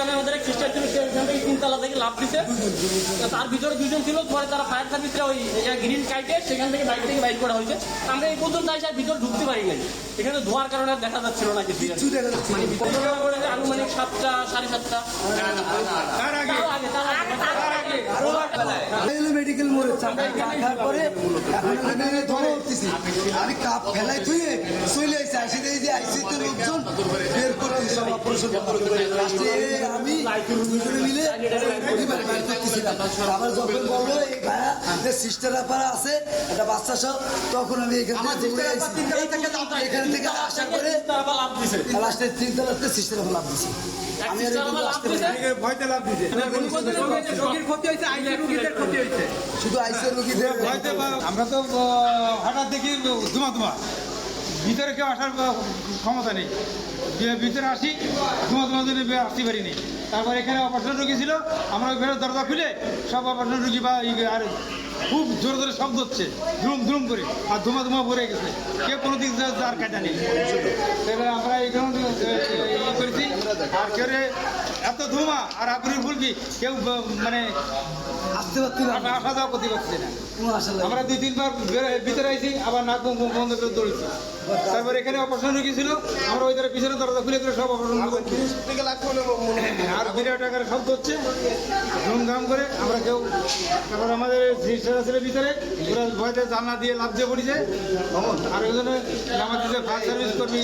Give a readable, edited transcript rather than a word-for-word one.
এখানে আমাদের এক সিস্টার ছিল, সে এখান থেকে 3 তলা থেকে লাফ দিছে। তার ভিতরে 2 জন ছিল, পরে তারা ফায়ার সার্ভিসরা ওই গ্রিন কাইটে সেখান থেকে বাইক করা হয়েছে। আমরা এই পর্যন্ত এসে ভিতরে ঢুকতে পারি নাই, এখানে ধোয়ার কারণে আর দেখা যাচ্ছিল না কিছু। মানে ঘটনা ঘটেছে আনুমানিক 7টা 7:30। মেডিকেল মোড়ে তারপরে আমি কাপ ফেলাই থুয়ে চলে আসছি, আসি দেখি যে আইসিতে লোকজন বের করে সব অপারেশন আমি দুজনে মিলে আবার যখন বললো এই ভাইয়া যে সিস্টার পাড়া আছে একটা বাচ্চা সব, তখন আমি এখানে থেকে আশা করে লাস্টের 3 তলাতে সিস্টার লাভ দিছি। আমি ভয়তে লাভ দিছে, রোগীর ক্ষতি হয়েছে, আইসি রোগীদের ক্ষতি হয়েছে, শুধু আইসির রোগীদের ভয়তে। আমরা তো হঠাৎ দেখি ধুমা ভিতরে কেউ আসার ক্ষমতা নেই, ভিতরে আসি ধুমা জন্য আসতে পারিনি। তারপর এখানে অপারেশন রোগী ছিল, আমরা ওই ঘরের দরজা খুলে সব অপারেশন রোগী বা আর খুব জোরে জোরে শব্দ হচ্ছে, ধুম করে, আর ধুমা ভরে গেছে, কেউ কোনো দিক আর কাটা নেই। তাহলে আমরা এইখানে করেছি, আর কেউ এত ধুমা আর আগুনের ফুলকি কেউ মানে আসতে পারছি না, আসা যাওয়া করতে পারছে না। আমরা 2-3 বার ভিতরে আইছি, আবার নাক বন্ধ করে দৌড়েছি। তারপর এখানে অপারেশন রোগী ছিল, আমরা ওই ধারে পিছনে দরজা খুলে করে সব অপারেশন আর বিরাট আকারে শব্দ হচ্ছে, ধুমধাম করে। আমরা কেউ তারপর আমাদের ছিল ভিতরে, ওরা ভয়তে জানলা দিয়ে লাফ দিয়ে পড়েছে। আর ওই জন্য আমাদের যে ফায়ার সার্ভিস কর্মী